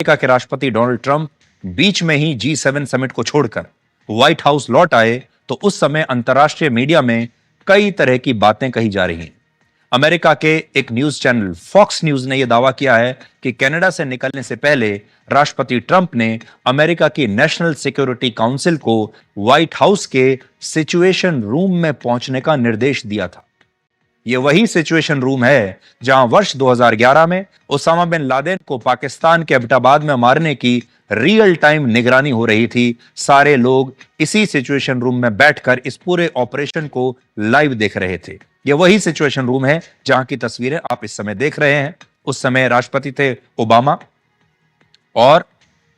America के राष्ट्रपति Donald Trump बीच में ही G7 समिट को छोड़कर व्हाइट हाउस लौट आए तो उस समय अंतर्राष्ट्रीय मीडिया में कई तरह की बातें कही जा रही हैं। अमेरिका के एक न्यूज चैनल फॉक्स न्यूज ने यह दावा किया है कि कनाडा से निकलने से पहले राष्ट्रपति ट्रंप ने अमेरिका की नेशनल सिक्योरिटी काउंसिल को व्हाइट हाउस के सिचुएशन रूम में पहुंचने का निर्देश दिया था। यह वही सिचुएशन रूम है जहां वर्ष 2011 में ओसामा बिन लादेन को पाकिस्तान के एबटाबाद में मारने की रियल टाइम निगरानी हो रही थी। सारे लोग इसी सिचुएशन रूम में बैठकर इस पूरे ऑपरेशन को लाइव देख रहे थे। यह वही सिचुएशन रूम है जहां की तस्वीरें आप इस समय देख रहे हैं। उस समय राष्ट्रपति थे ओबामा और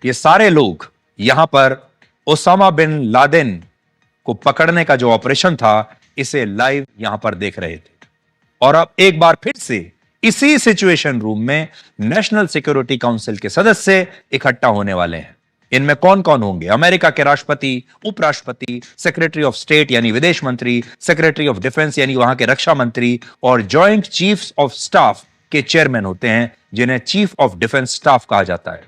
ये सारे लोग यहां पर ओसामा बिन लादेन को पकड़ने का जो ऑपरेशन था इसे लाइव यहां पर देख रहे थे। और अब एक बार फिर से इसी सिचुएशन रूम में नेशनल सिक्योरिटी काउंसिल के सदस्य इकट्ठा होने वाले हैं। इनमें कौन कौन होंगे? अमेरिका के राष्ट्रपति, उपराष्ट्रपति, सेक्रेटरी ऑफ स्टेट यानी विदेश मंत्री, सेक्रेटरी ऑफ डिफेंस यानी वहां के रक्षा मंत्री और जॉइंट चीफ्स ऑफ स्टाफ के चेयरमैन होते हैं जिन्हें चीफ ऑफ डिफेंस स्टाफ कहा जाता है।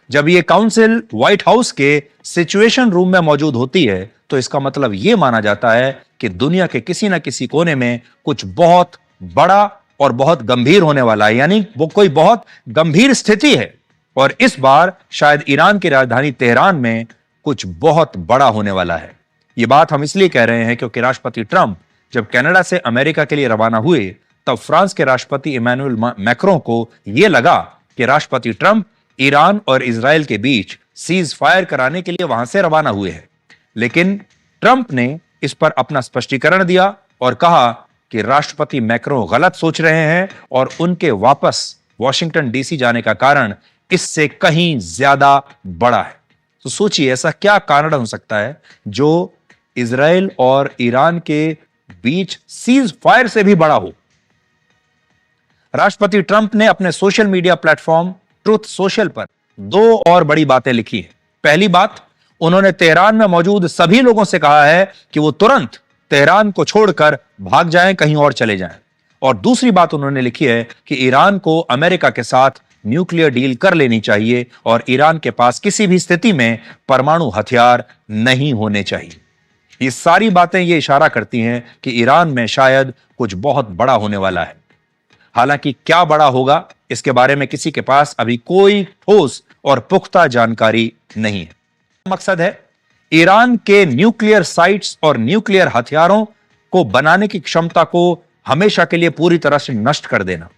जब यह काउंसिल व्हाइट हाउस के सिचुएशन रूम में मौजूद होती है तो इसका मतलब यह माना जाता है कि दुनिया के किसी ना किसी कोने में कुछ बहुत बड़ा और बहुत गंभीर होने वाला है, यानी वो कोई बहुत गंभीर स्थिति है। और इस बार शायद ईरान की राजधानी तेहरान में कुछ बहुत बड़ा होने वाला है। ये बात हम इसलिए कह रहे हैं क्योंकि राष्ट्रपति ट्रंप जब कनाडा से अमेरिका के लिए रवाना हुए तब फ्रांस के राष्ट्रपति इमैनुअल मैक्रों को यह लगा कि राष्ट्रपति ट्रंप ईरान और इजराइल के बीच सीज फायर कराने के लिए वहां से रवाना हुए हैं। लेकिन ट्रंप ने इस पर अपना स्पष्टीकरण दिया और कहा कि राष्ट्रपति मैक्रो गलत सोच रहे हैं और उनके वापस वॉशिंगटन डीसी जाने का कारण इससे कहीं ज्यादा बड़ा है। तो सोचिए ऐसा क्या कारण हो सकता है जो इजराइल और ईरान के बीच सीज फायर से भी बड़ा हो। राष्ट्रपति ट्रंप ने अपने social media platform truth social पर दो और बड़ी बातें लिखी हैं। पहली बात, उन्होंने तेहरान में मौजूद सभी लोगों से कहा है कि वो तुरंत तेहरान को छोड़कर भाग जाएं, कहीं और चले जाएं। और दूसरी बात उन्होंने लिखी है कि ईरान को अमेरिका के साथ न्यूक्लियर डील कर लेनी चाहिए और ईरान के पास किसी भी स्थिति में परमाणु हथियार नहीं होने चाहिए। ये सारी बातें ये इशारा करती हैं कि ईरान में शायद कुछ बहुत बड़ा होने वाला है। हालांकि क्या बड़ा होगा इसके बारे में किसी के पास अभी कोई ठोस और पुख्ता जानकारी नहीं है। मकसद है ईरान के न्यूक्लियर साइट्स और न्यूक्लियर हथियारों को बनाने की क्षमता को हमेशा के लिए पूरी तरह से नष्ट कर देना।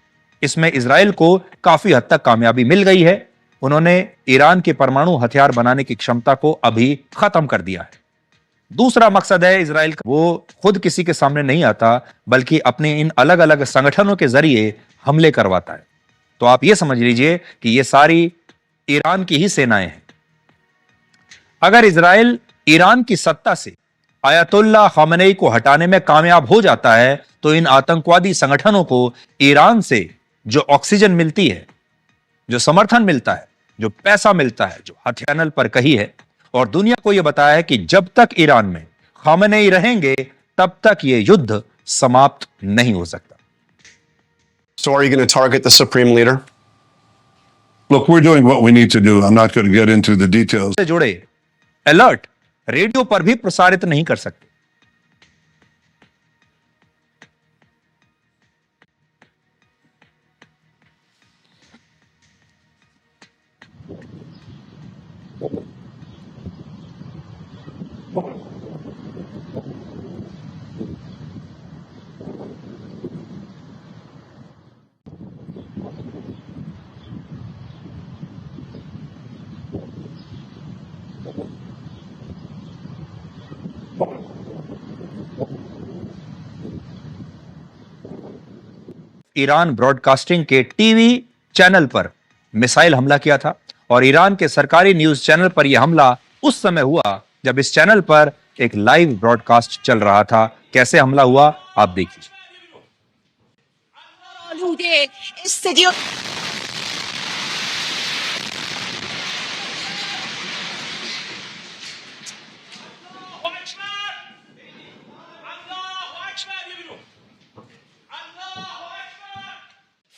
इसमें इजराइल को काफी हद तक कामयाबी मिल गई है। उन्होंने ईरान के परमाणु हथियार बनाने की क्षमता को अभी खत्म कर दिया है। दूसरा मकसद है इजराइल का, वो खुद किसी के सामने नहीं आता बल्कि अपने इन अलग अलग संगठनों के जरिए हमले करवाता है। तो आप ये समझ लीजिए कि ये सारी ईरान की ही सेनाएं हैं। अगर इजराइल ईरान की सत्ता से आयतुल्ला खामेनी को हटाने में कामयाब हो जाता है तो इन आतंकवादी संगठनों को ईरान से जो ऑक्सीजन मिलती है, जो समर्थन मिलता है, जो पैसा मिलता है, जो हथियार पर कही है और दुनिया को यह बताया है कि जब तक ईरान में खामेनी रहेंगे तब तक यह युद्ध समाप्त नहीं हो सकता। So are you going to target the supreme leader? Look, we're doing what we need to do. I'm not going to get into the details. से जुड़े अलर्ट रेडियो पर भी प्रसारित नहीं कर सकते। ईरान ब्रॉडकास्टिंग के टीवी चैनल पर मिसाइल हमला किया था और ईरान के सरकारी न्यूज चैनल पर यह हमला उस समय हुआ जब इस चैनल पर एक लाइव ब्रॉडकास्ट चल रहा था। कैसे हमला हुआ आप देखिए।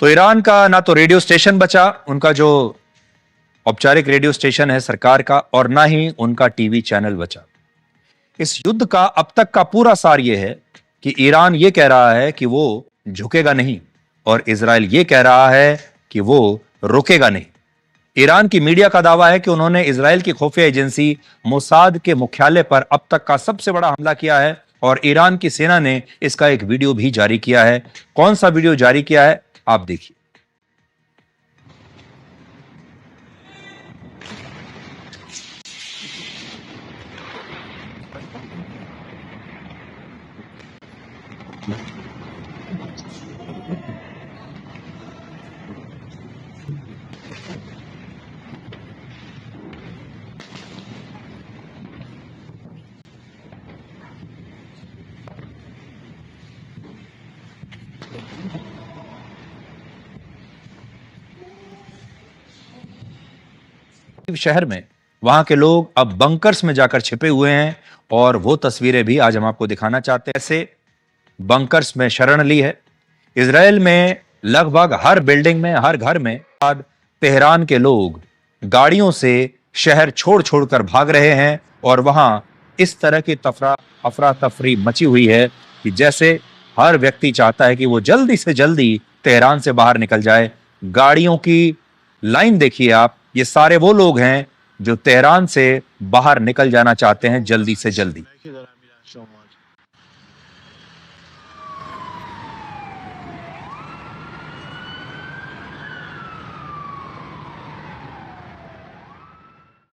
तो ईरान का ना तो रेडियो स्टेशन बचा, उनका जो औपचारिक रेडियो स्टेशन है सरकार का, और ना ही उनका टीवी चैनल बचा। इस युद्ध का अब तक का पूरा सार यह है कि ईरान ये कह रहा है कि वो झुकेगा नहीं और इजराइल ये कह रहा है कि वो रुकेगा नहीं। ईरान की मीडिया का दावा है कि उन्होंने इजराइल की खुफिया एजेंसी मोसाद के मुख्यालय पर अब तक का सबसे बड़ा हमला किया है और ईरान की सेना ने इसका एक वीडियो भी जारी किया है। कौन सा वीडियो जारी किया है आप देखिए। शहर में वहां के लोग अब बंकर्स में जाकर छिपे हुए हैं और वो तस्वीरें भी आज हम आपको दिखाना चाहते हैं। ऐसे बंकर्स में शरण ली है। इजराइल में लगभग हर बिल्डिंग में, हर घर में आज तेहरान के लोग गाड़ियों से शहर छोड़ छोड़कर भाग रहे हैं और वहां इस तरह की अफरा तफरी मची हुई है कि जैसे हर व्यक्ति चाहता है कि वो जल्दी से जल्दी तेहरान से बाहर निकल जाए। गाड़ियों की लाइन देखिए आप, ये सारे वो लोग हैं जो तेहरान से बाहर निकल जाना चाहते हैं जल्दी से जल्दी।